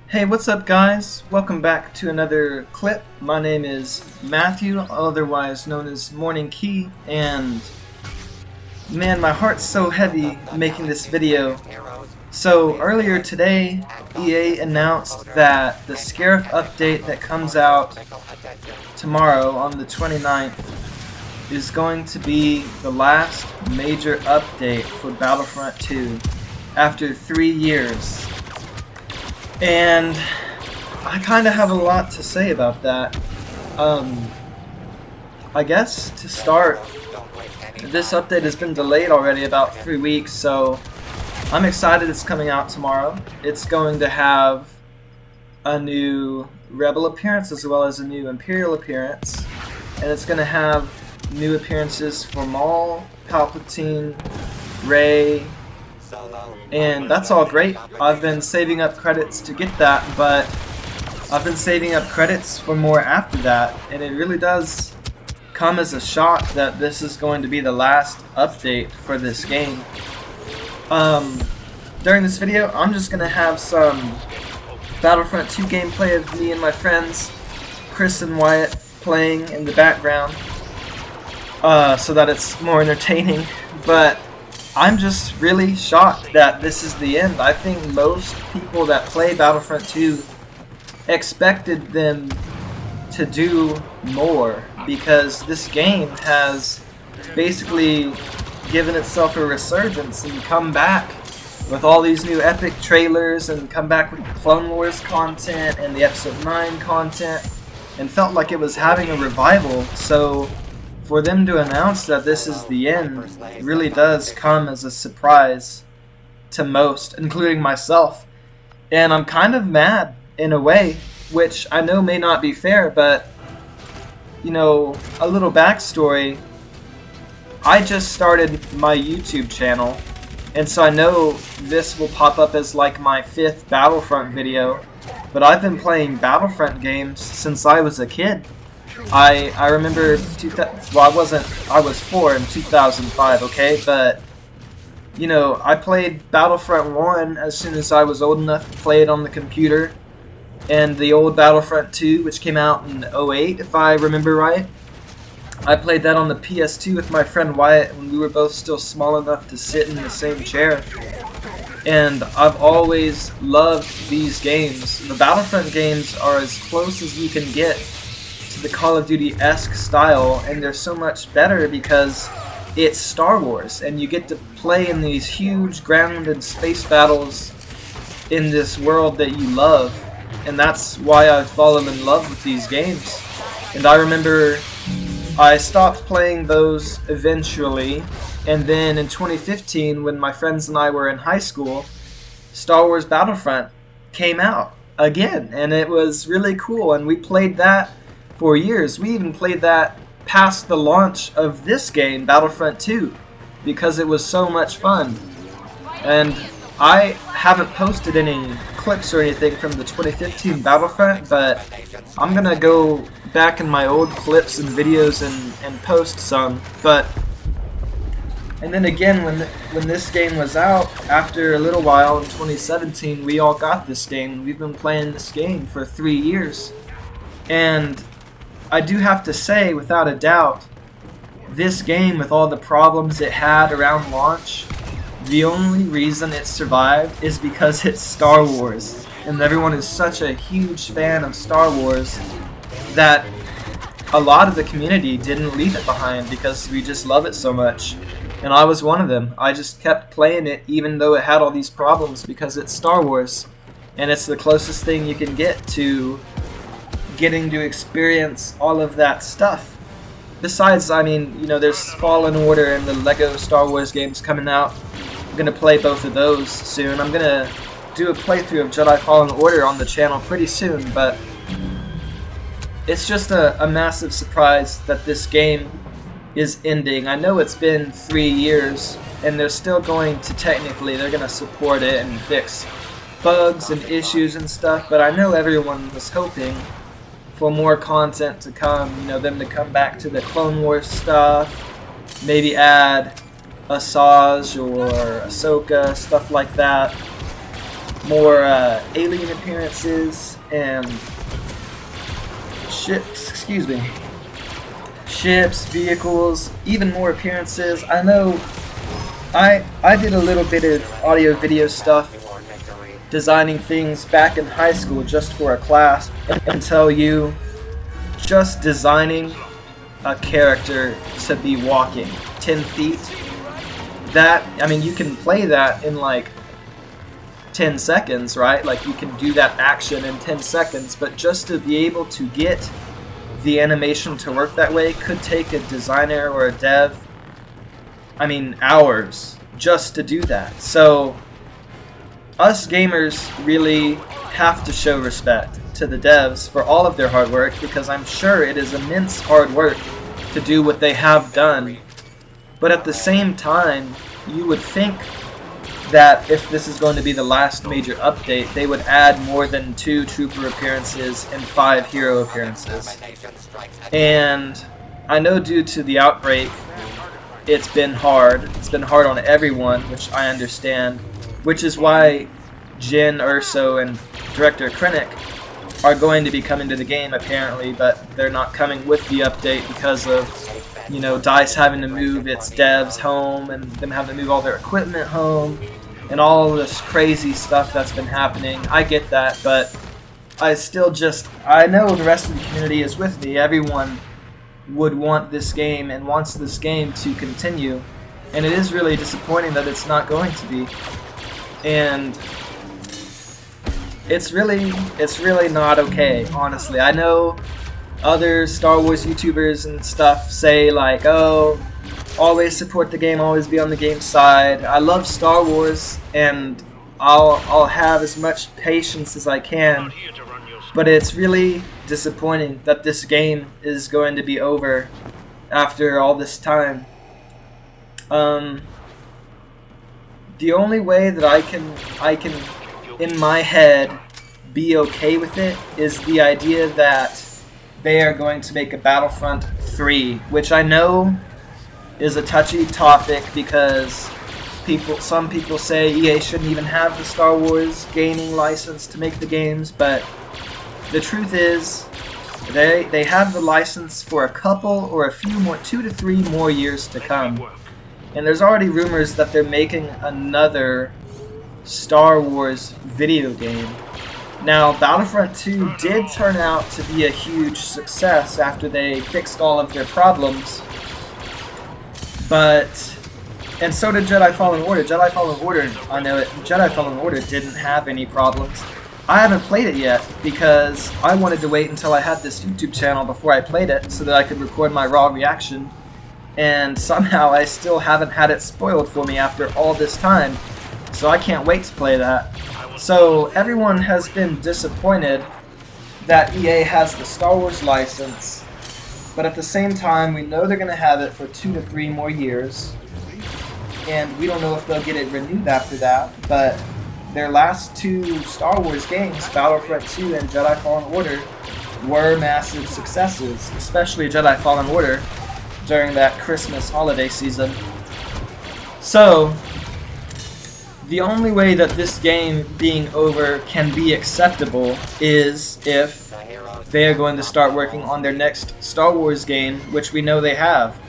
Hey, what's up guys? Welcome back to another clip. My name is Matthew, otherwise known as Morning Key, and man, my heart's so heavy making this video. So earlier today, EA announced that the Scarif update that comes out tomorrow on the 29th is going to be the last major update for Battlefront 2 after 3 years. And I kind of have a lot to say about that. I guess to start, this update has been delayed already about 3 weeks, so I'm excited it's coming out tomorrow. It's going to have a new Rebel appearance as well as a new Imperial appearance, and it's going to have new appearances for Maul, Palpatine, Rey, and that's all great. I've been saving up credits to get that, but I've been saving up credits for more after that, and it really does come as a shock that this is going to be the last update for this game. During this video, I'm just going to have some Battlefront 2 gameplay of me and my friends, Chris and Wyatt, playing in the background, so that it's more entertaining, but I'm just really shocked that this is the end. I think most people that play Battlefront 2 expected them to do more, because this game has basically given itself a resurgence and come back with all these new epic trailers and come back with the Clone Wars content and the Episode 9 content, and felt like it was having a revival. So for them to announce that this is the end really does come as a surprise to most, including myself. And I'm kind of mad in a way, which I know may not be fair, but you know, a little backstory. I just started my YouTube channel, and so I know this will pop up as like my 5th Battlefront video, but I've been playing Battlefront games since I was a kid. I remember, I was 4 in 2005, okay, but, you know, I played Battlefront 1 as soon as I was old enough to play it on the computer, and the old Battlefront 2, which came out in '08, if I remember right. I played that on the PS2 with my friend Wyatt when we were both still small enough to sit in the same chair. And I've always loved these games. The Battlefront games are as close as you can get to the Call of Duty-esque style, and they're so much better because it's Star Wars, and you get to play in these huge ground and space battles in this world that you love, and that's why I've fallen in love with these games. And I remember I stopped playing those eventually, and then in 2015, when my friends and I were in high school, Star Wars Battlefront came out again, and it was really cool, and we played that for years. We even played that past the launch of this game, Battlefront 2, because it was so much fun. And I haven't posted any clips or anything from the 2015 Battlefront, but I'm gonna go back in my old clips and videos and post some. And then again, when this game was out, after a little while in 2017, we all got this game. We've been playing this game for 3 years, and I do have to say, without a doubt, this game, with all the problems it had around launch, the only reason it survived is because it's Star Wars. And everyone is such a huge fan of Star Wars that a lot of the community didn't leave it behind because we just love it so much. And I was one of them. I just kept playing it even though it had all these problems because it's Star Wars. And it's the closest thing you can get to getting to experience all of that stuff. Besides, I mean, you know, there's Fallen Order and the Lego Star Wars games coming out. I'm going to play both of those soon. I'm going to do a playthrough of Jedi Fallen Order on the channel pretty soon, but it's just a massive surprise that this game is ending. I know it's been 3 years, and they're still going to they're going to support it and fix bugs and issues and stuff, but I know everyone was hoping for more content to come, you know, them to come back to the Clone Wars stuff, maybe add Asajj or Ahsoka, stuff like that. more alien appearances and ships, vehicles, even more appearances. I know I did a little bit of audio video stuff, designing things back in high school just for a class, and I can tell you, just designing a character to be walking 10 feet, you can play that in like 10 seconds, right? Like you can do that action in 10 seconds, but just to be able to get the animation to work that way could take a designer or a dev, hours just to do that. So us gamers really have to show respect to the devs for all of their hard work, because I'm sure it is immense hard work to do what they have done. But at the same time, you would think that if this is going to be the last major update, they would add more than 2 trooper appearances and 5 hero appearances. And I know due to the outbreak, it's been hard. It's been hard on everyone, which I understand, which is why Jin Urso and Director Krennic are going to be coming to the game apparently, but they're not coming with the update because of, DICE having to move its devs home and them having to move all their equipment home and all this crazy stuff that's been happening. I get that, but I know the rest of the community is with me. Everyone would want this game and wants this game to continue, and it is really disappointing that it's not going to be. And it's really not okay, honestly. I know other Star Wars YouTubers and stuff say like, oh, always support the game, always be on the game side. I love Star Wars, and I'll have as much patience as I can, but it's really disappointing that this game is going to be over after all this time. The only way that I can in my head be okay with it is the idea that they are going to make a Battlefront 3, which I know is a touchy topic because some people say EA shouldn't even have the Star Wars gaming license to make the games, but the truth is they have the license for a couple or a few more, 2 to 3 more years to come. And there's already rumors that they're making another Star Wars video game. Now, Battlefront 2 did turn out to be a huge success after they fixed all of their problems. And so did Jedi Fallen Order. Jedi Fallen Order didn't have any problems. I haven't played it yet because I wanted to wait until I had this YouTube channel before I played it so that I could record my raw reaction. And somehow I still haven't had it spoiled for me after all this time. So I can't wait to play that. So everyone has been disappointed that EA has the Star Wars license, but at the same time we know they're going to have it for 2 to 3 more years, and we don't know if they'll get it renewed after that, but their last 2 Star Wars games, Battlefront 2 and Jedi Fallen Order, were massive successes, especially Jedi Fallen Order during that Christmas holiday season. So the only way that this game being over can be acceptable is if they are going to start working on their next Star Wars game, which we know they have.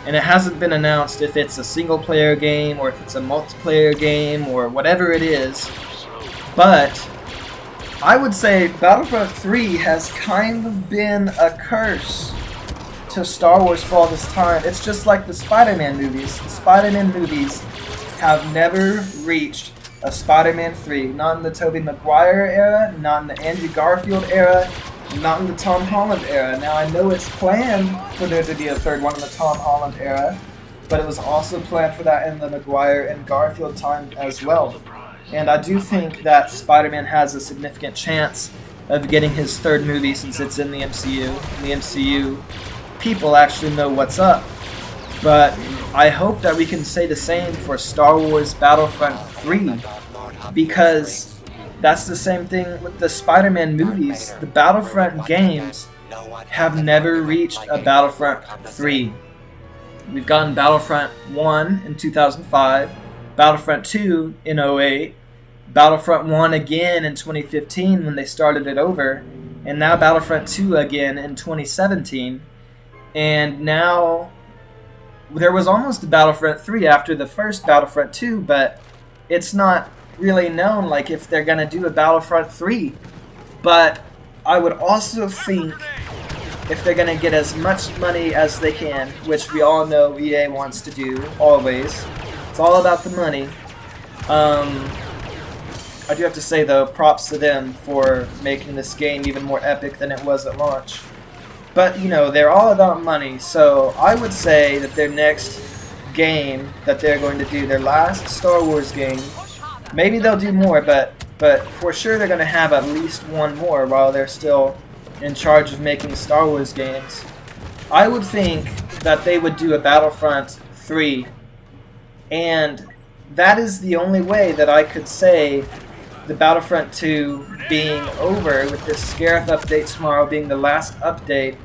And it hasn't been announced if it's a single-player game or if it's a multiplayer game or whatever it is. But I would say Battlefront 3 has kind of been a curse to Star Wars for all this time. It's just like the Spider-Man movies. The Spider-Man movies have never reached a Spider-Man 3. Not in the Tobey Maguire era, not in the Andrew Garfield era, not in the Tom Holland era. Now I know it's planned for there to be a third one in the Tom Holland era, but it was also planned for that in the Maguire and Garfield time as well. And I do think that Spider-Man has a significant chance of getting his third movie since it's in the MCU. In the MCU, people actually know what's up. But I hope that we can say the same for Star Wars Battlefront 3, because that's the same thing with the Spider-Man movies. The Battlefront games have never reached a Battlefront 3. We've gotten Battlefront 1 in 2005, Battlefront 2 in 2008, Battlefront 1 again in 2015 when they started it over, and now Battlefront 2 again in 2017. And now there was almost a Battlefront 3 after the first Battlefront 2, but it's not really known like if they're going to do a Battlefront 3. But I would also think if they're going to get as much money as they can, which we all know EA wants to do, always. It's all about the money. I do have to say, though, props to them for making this game even more epic than it was at launch. But, you know, they're all about money, so I would say that their next game that they're going to do, their last Star Wars game, maybe they'll do more, but for sure they're going to have at least one more while they're still in charge of making Star Wars games. I would think that they would do a Battlefront 3, and that is the only way that I could say the Battlefront 2 being over, with this Scarif update tomorrow being the last update.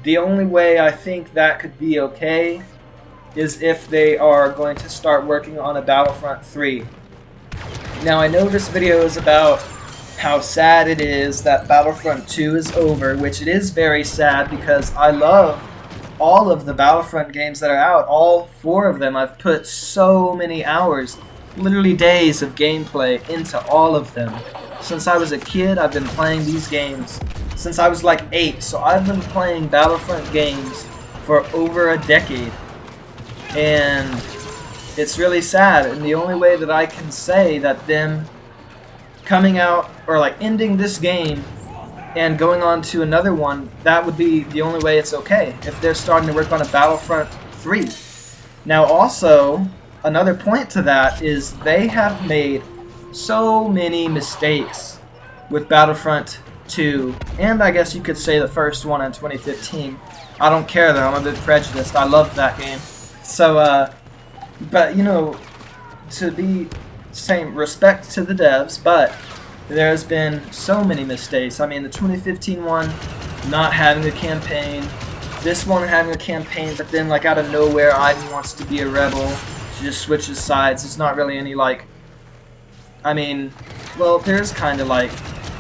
The only way I think that could be okay is if they are going to start working on a Battlefront 3. Now, I know this video is about how sad it is that Battlefront 2 is over, which it is very sad because I love all of the Battlefront games that are out, all 4 of them. I've put so many hours, literally days of gameplay into all of them. Since I was a kid, I've been playing these games since I was like 8, so I've been playing Battlefront games for over a decade. And it's really sad, and the only way that I can say that them coming out, or like ending this game and going on to another one, that would be the only way it's okay, if they're starting to work on a Battlefront 3. Now also, another point to that is they have made so many mistakes with Battlefront 2, and I guess you could say the first one in 2015. I don't care though, I'm a bit prejudiced. I loved that game. So, but you know, to be saying respect to the devs, but there's been so many mistakes. I mean, the 2015 one, not having a campaign. This one having a campaign, but then like out of nowhere, Iden wants to be a rebel. She just switches sides. It's not really any like, I mean, well, there's kind of like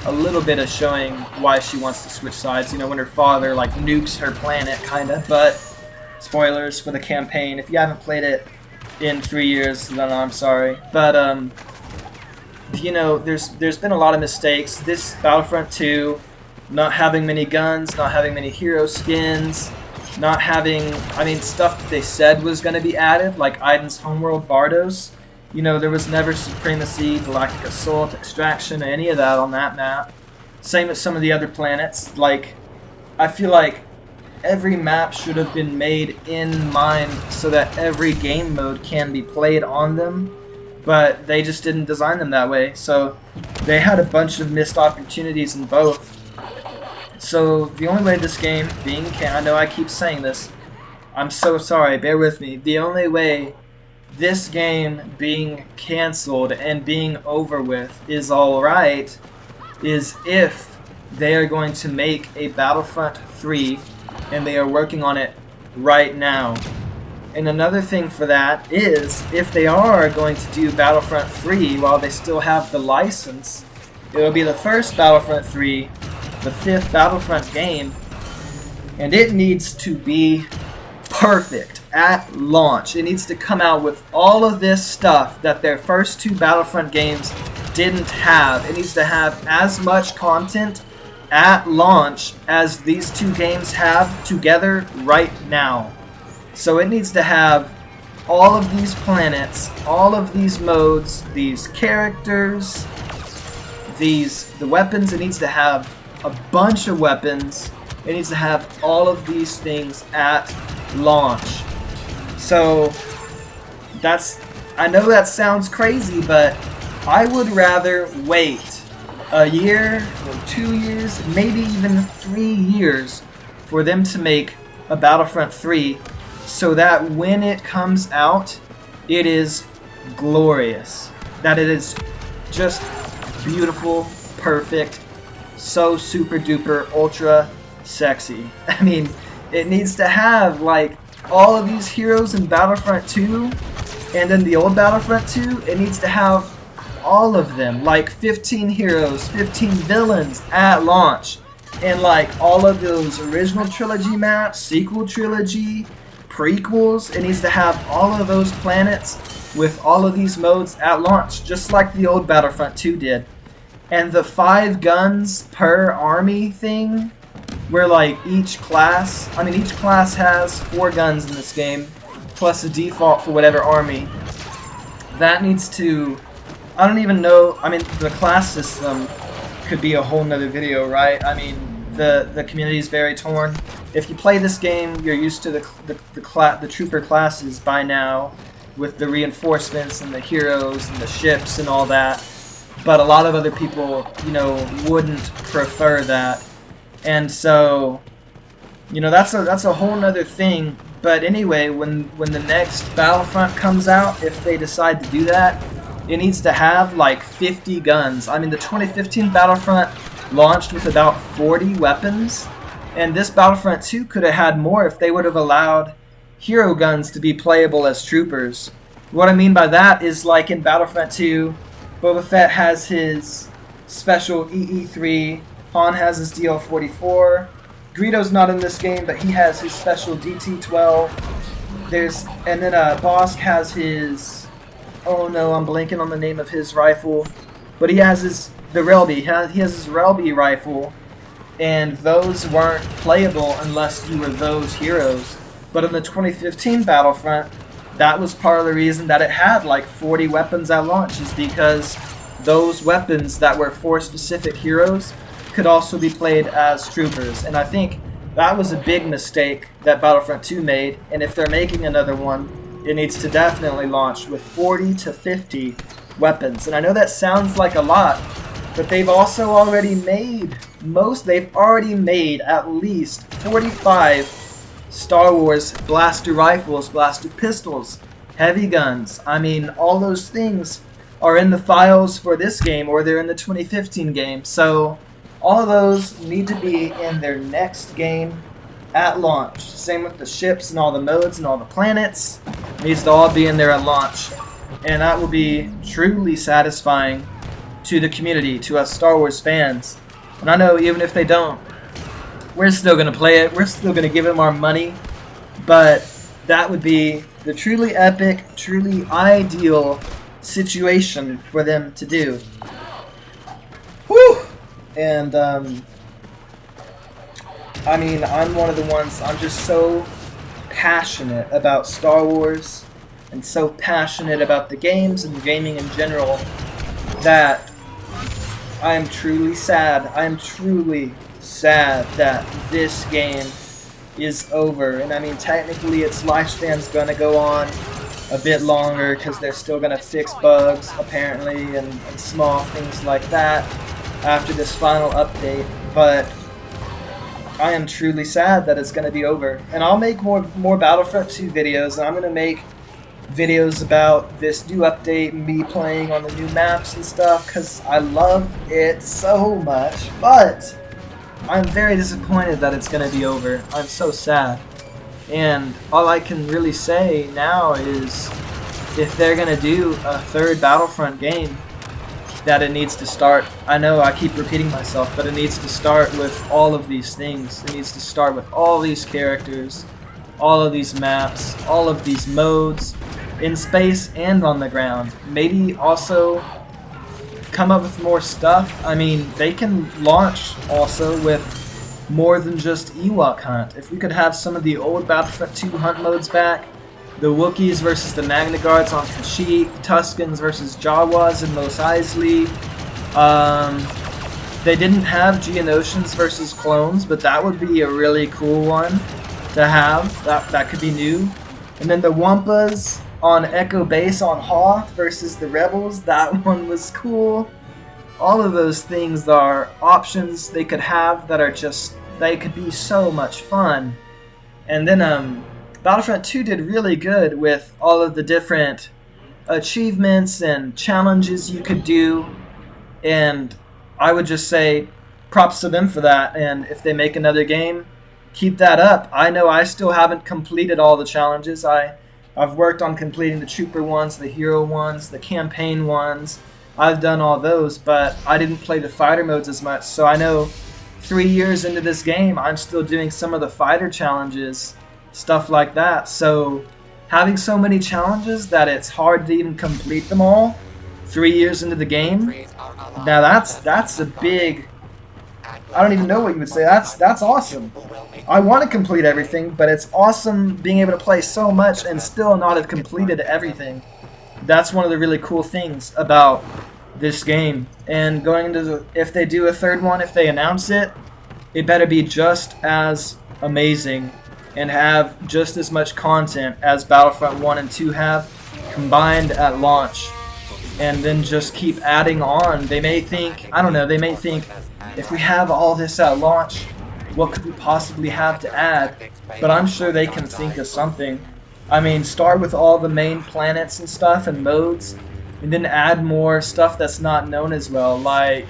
a little bit of showing why she wants to switch sides. You know, when her father like nukes her planet, kind of. But spoilers for the campaign. If you haven't played it in 3 years, then I'm sorry. But you know, there's been a lot of mistakes. This Battlefront 2, not having many guns, not having many hero skins, not having, I mean, stuff that they said was going to be added, like Iden's homeworld Vardos. You know, there was never Supremacy, Galactic Assault, Extraction, any of that on that map. Same with some of the other planets. Like, I feel like every map should have been made in mind so that every game mode can be played on them, but they just didn't design them that way. So they had a bunch of missed opportunities in both. So the only way this game being I know I keep saying this, I'm so sorry, bear with me. The only way this game being canceled and being over with is alright is if they are going to make a Battlefront 3, and they are working on it right now. And another thing for that is, if they are going to do Battlefront 3 while they still have the license, it will be the first Battlefront 3, the 5th Battlefront game, and it needs to be perfect at launch. It needs to come out with all of this stuff that their first 2 Battlefront games didn't have. It needs to have as much content at launch as these 2 games have together right now. So it needs to have all of these planets, all of these modes, these characters, the weapons. It needs to have a bunch of weapons. It needs to have all of these things at launch. So I know that sounds crazy, but I would rather wait a year or 2 years, maybe even 3 years for them to make a Battlefront 3, so that when it comes out, it is glorious. That it is just beautiful, perfect, so super duper ultra sexy. I mean, it needs to have like all of these heroes in Battlefront 2, and then the old Battlefront 2, it needs to have all of them, like 15 heroes, 15 villains at launch. And like all of those original trilogy maps, sequel trilogy, prequels, it needs to have all of those planets with all of these modes at launch, just like the old Battlefront 2 did. And the 5 guns per army thing, where like each class has 4 guns in this game, plus a default for whatever army. That needs to, I don't even know, I mean, the class system could be a whole nother video, right? I mean, the community is very torn. If you play this game, you're used to the trooper classes by now, with the reinforcements and the heroes and the ships and all that. But a lot of other people, you know, wouldn't prefer that. And so, you know, that's a whole nother thing. But anyway, when the next Battlefront comes out, if they decide to do that, it needs to have like 50 guns. I mean, the 2015 Battlefront launched with about 40 weapons, and this Battlefront 2 could have had more if they would have allowed hero guns to be playable as troopers. What I mean by that is, like in Battlefront 2, Boba Fett has his special EE-3, Han has his DL-44, Greedo's not in this game, but he has his special DT-12. And then Bosk has his, oh no, I'm blanking on the name of his rifle, but he has the Relby. He has his Relby rifle, and those weren't playable unless you were those heroes. But in the 2015 Battlefront, that was part of the reason that it had like 40 weapons at launch, is because those weapons that were for specific heroes could also be played as troopers. And I think that was a big mistake that Battlefront 2 made, and if they're making another one, it needs to definitely launch with 40 to 50 weapons. And I know that sounds like a lot, but they've also already made at least 45 Star Wars blaster rifles, blaster pistols, heavy guns. I mean, all those things are in the files for this game, or they're in the 2015 game. So all of those need to be in their next game at launch. Same with the ships and all the modes and all the planets. It needs to all be in there at launch. And that will be truly satisfying to the community, to us Star Wars fans. And I know even if they don't, we're still going to play it. We're still going to give them our money. But that would be the truly epic, truly ideal situation for them to do. Whew! And, I mean, I'm one of the ones, I'm just so passionate about Star Wars and so passionate about the games and gaming in general that I am truly sad. I am truly sad that this game is over. And I mean, technically its lifespan's gonna go on a bit longer because they're still gonna fix bugs, apparently, and small things like that after this final update. But I am truly sad that it's gonna be over. And I'll make more Battlefront 2 videos, and I'm gonna make videos about this new update, me playing on the new maps and stuff, because I love it so much. But I'm very disappointed that it's going to be over. I'm so sad. And all I can really say now is, if they're going to do a third Battlefront game, that it needs to start. I know I keep repeating myself, but it needs to start with all of these things. It needs to start with all these characters, all of these maps, all of these modes, in space and on the ground. Maybe also come up with more stuff. I mean, they can launch also with more than just Ewok Hunt. If we could have some of the old Battlefront 2 hunt modes back, the Wookiees versus the Magna Guards on Kashyyyk, Tuskens versus Jawas in Mos Eisley. They didn't have Geonosians versus clones, but that would be a really cool one to have. That could be new. And then the Wampas on Echo Base on Hoth versus the Rebels. That one was cool. All of those things are options they could have that are just, they could be so much fun. And then Battlefront 2 did really good with all of the different achievements and challenges you could do. And I would just say props to them for that. And if they make another game, keep that up. I know I still haven't completed all the challenges. I've worked on completing the trooper ones, the hero ones, the campaign ones, I've done all those, but I didn't play the fighter modes as much. So I know 3 years into this game, I'm still doing some of the fighter challenges, stuff like that. So having so many challenges that it's hard to even complete them all 3 years into the game, now that's a big, I don't even know what you would say. That's awesome. I want to complete everything, but it's awesome being able to play so much and still not have completed everything. That's one of the really cool things about this game. And going into if they do a third one, if they announce it, it better be just as amazing and have just as much content as Battlefront 1 and 2 have combined at launch. And then just keep adding on. They may think, I don't know, they may think, if we have all this at launch, what could we possibly have to add? But I'm sure they can think of something. I mean, start with all the main planets and stuff and modes, and then add more stuff that's not known as well, like,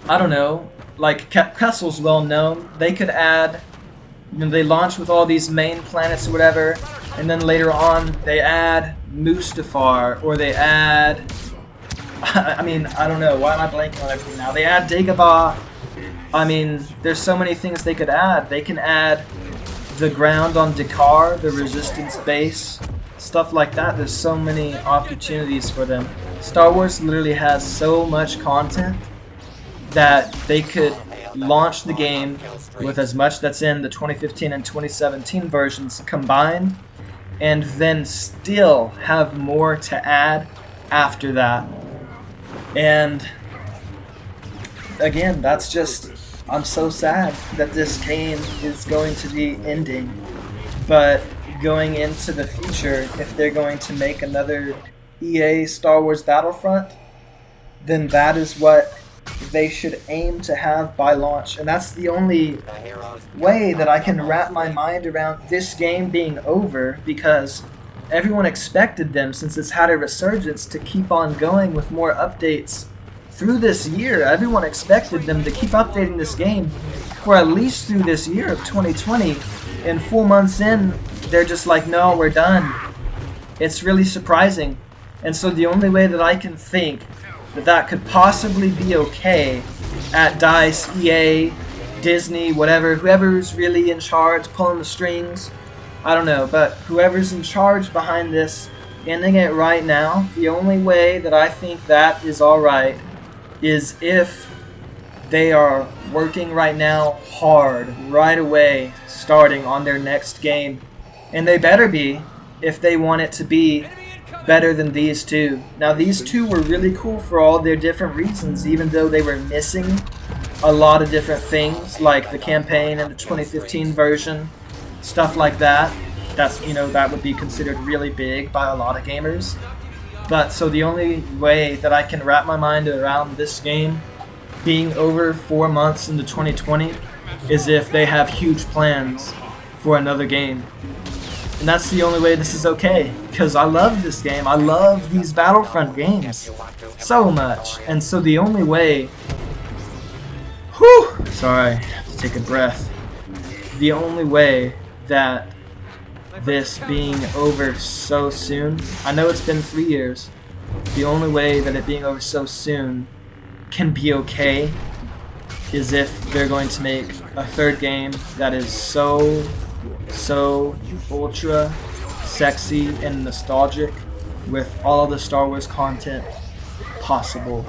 I don't know, like Kessel's well known. They could add, you know, they launch with all these main planets or whatever, and then later on they add Mustafar, or they add, I mean, I don't know, why am I blanking on everything now? They add Dagobah. I mean, there's so many things they could add. They can add the ground on Dakar, the resistance base, stuff like that. There's so many opportunities for them. Star Wars literally has so much content that they could launch the game with as much that's in the 2015 and 2017 versions combined, and then still have more to add after that. And again, that's just, I'm so sad that this game is going to be ending. But going into the future, if they're going to make another EA Star Wars Battlefront, then that is what they should aim to have by launch. And that's the only way that I can wrap my mind around this game being over, because everyone expected them, since it's had a resurgence, to keep on going with more updates through this year. Everyone expected them to keep updating this game for at least through this year of 2020, and 4 months in, they're just like, no, we're done. It's really surprising. And so the only way that I can think that that could possibly be okay at DICE, EA, Disney, whatever, whoever's really in charge, pulling the strings, I don't know, but whoever's in charge behind this, ending it right now, the only way that I think that is alright is if they are working right now hard, right away, starting on their next game. And they better be, if they want it to be better than these two. Now, these two were really cool for all their different reasons, even though they were missing a lot of different things, like the campaign and the 2015 version, stuff like that. That's, you know, that would be considered really big by a lot of gamers. But so the only way that I can wrap my mind around this game being over 4 months into 2020 is if they have huge plans for another game. And that's the only way this is okay, because I love this game. I love these Battlefront games so much. And so the only way, sorry, I have to take a breath. The only way that this being over so soon, I know it's been 3 years, the only way that it being over so soon can be okay is if they're going to make a third game that is so ultra sexy and nostalgic with all of the Star Wars content possible.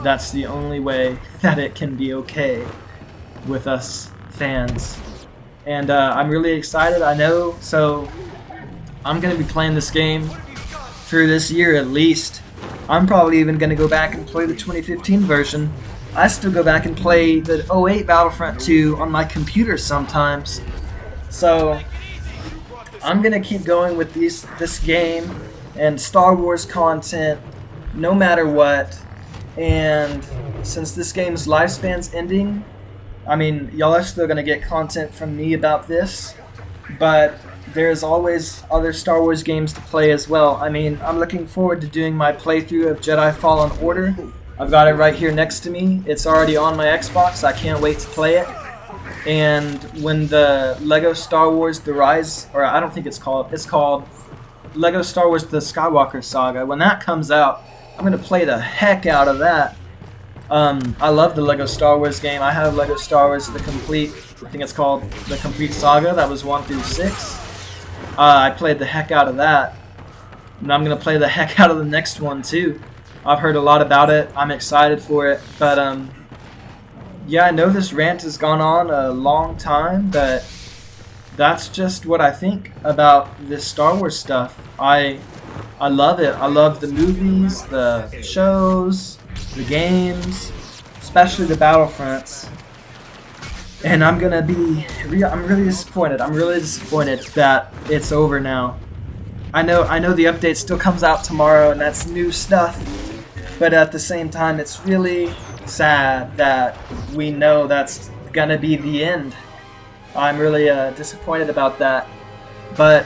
That's the only way that it can be okay with us fans. And I'm really excited, I know, so I'm going to be playing this game through this year at least. I'm probably even going to go back and play the 2015 version. I still go back and play the 08 Battlefront 2 on my computer sometimes. So I'm going to keep going with this game and Star Wars content no matter what. And since this game's lifespan's ending, I mean, y'all are still going to get content from me about this, but there's always other Star Wars games to play as well. I mean, I'm looking forward to doing my playthrough of Jedi Fallen Order. I've got it right here next to me. It's already on my Xbox. I can't wait to play it. And when the Lego Star Wars The Rise, or I don't think it's called Lego Star Wars The Skywalker Saga, when that comes out, I'm gonna play the heck out of that. I love the Lego Star Wars game. I have Lego Star Wars The Complete, I think it's called The Complete Saga. That was 1 through 6. I played the heck out of that. And I'm going to play the heck out of the next one too. I've heard a lot about it. I'm excited for it. But yeah, I know this rant has gone on a long time, but that's just what I think about this Star Wars stuff. I love it. I love the movies, the shows, the games, especially the Battlefronts. And I'm really disappointed. I'm really disappointed that it's over now. I know the update still comes out tomorrow and that's new stuff, but at the same time it's really sad that we know that's gonna be the end. I'm really disappointed about that. But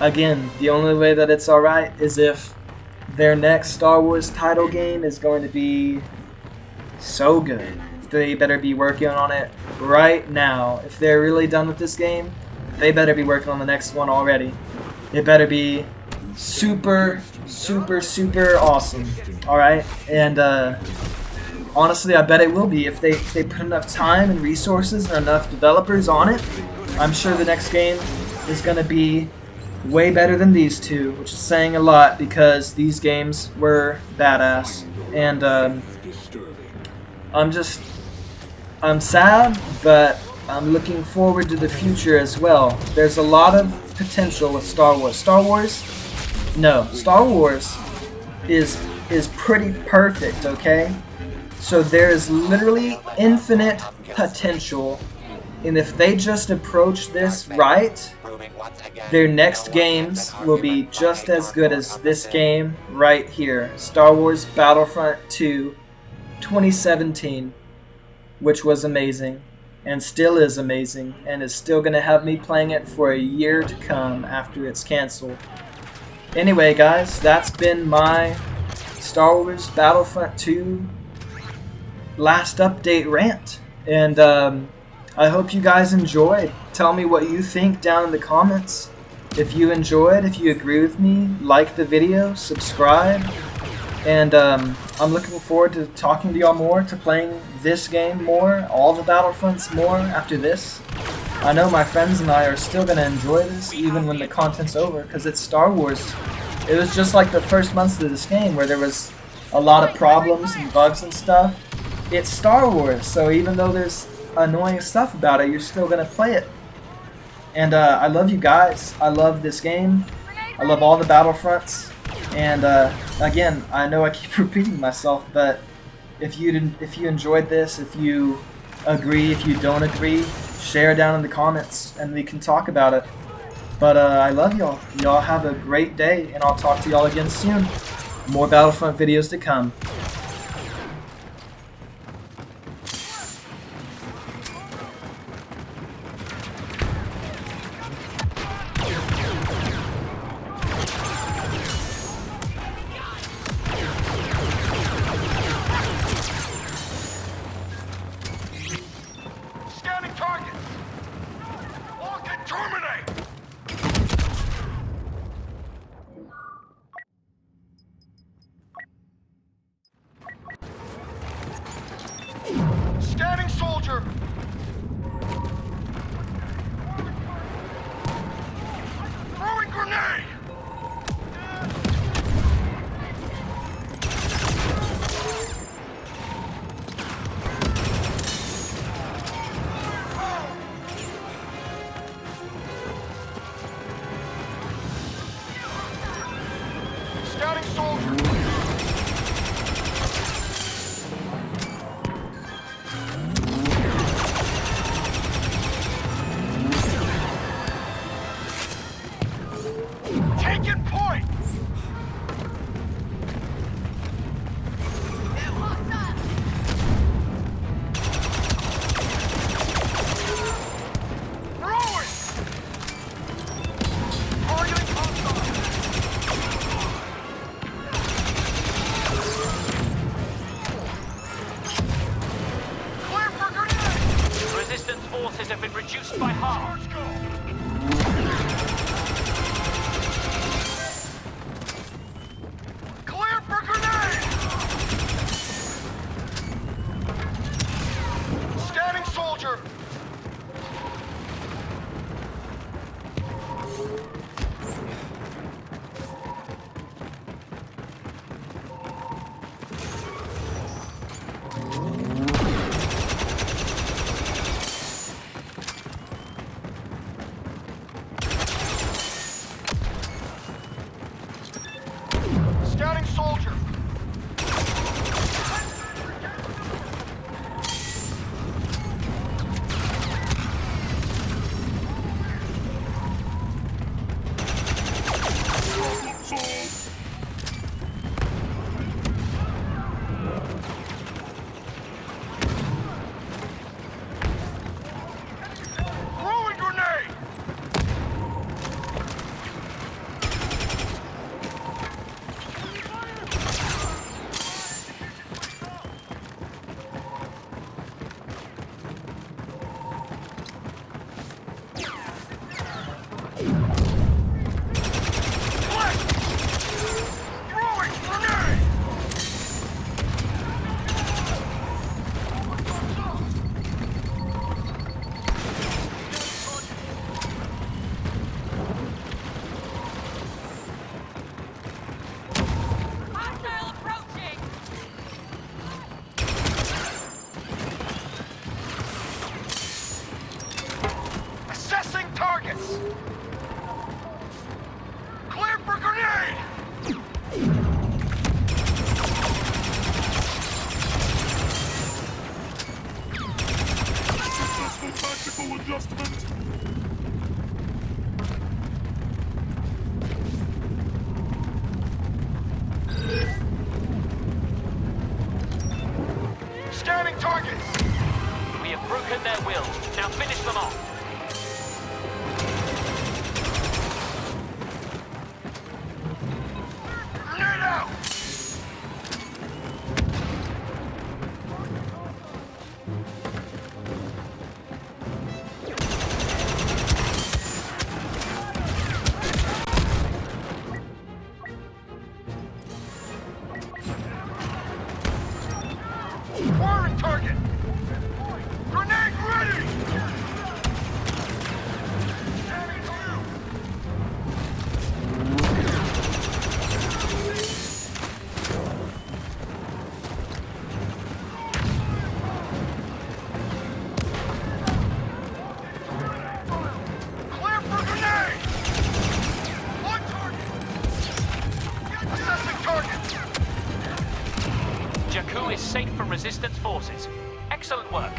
again, the only way that it's alright is if their next Star Wars title game is going to be so good. They better be working on it right now. If they're really done with this game, they better be working on the next one already. It better be super, super, super awesome. Alright? And honestly, I bet it will be. If they put enough time and resources and enough developers on it, I'm sure the next game is going to be way better than these two, which is saying a lot because these games were badass. And I'm sad, but I'm looking forward to the future as well. There's a lot of potential with Star Wars. Star Wars is pretty perfect, okay? So there's literally infinite potential, and if they just approach this right, their next games will be just as good as this game right here, Star Wars Battlefront 2 2017, which was amazing and still is amazing and is still going to have me playing it for a year to come after it's canceled. Anyway, guys, that's been my Star Wars Battlefront 2 last update rant, and I hope you guys enjoyed. Tell me what you think down in the comments. If you enjoyed, if you agree with me, like the video, subscribe, and I'm looking forward to talking to y'all more, to playing this game more, all the Battlefronts more after this. I know my friends and I are still going to enjoy this even when the content's over, because it's Star Wars. It was just like the first months of this game where there was a lot of problems and bugs and stuff. It's Star Wars, so even though there's annoying stuff about it, you're still going to play it. And I love you guys. I love this game. I love all the Battlefronts. And again, I know I keep repeating myself, but if you enjoyed this, if you agree, if you don't agree, share down in the comments and we can talk about it. But I love y'all. Y'all have a great day, and I'll talk to y'all again soon. More Battlefront videos to come. Scanning soldier! Throwing grenade! Scouting soldier! Taking point! Throwing! Targeting hostile! Clear for grenade! Resistance forces have been reduced by half. Charge go! Clear for grenade! targets. Clear for grenade! Successful tactical adjustment. Scanning targets! We have broken their will. Now finish them off. Grenade out! Firing target! Grenade ready! Scanning through! Clear for grenade! On target! Assessing target! Jakku is safe from resistance forces. Excellent work.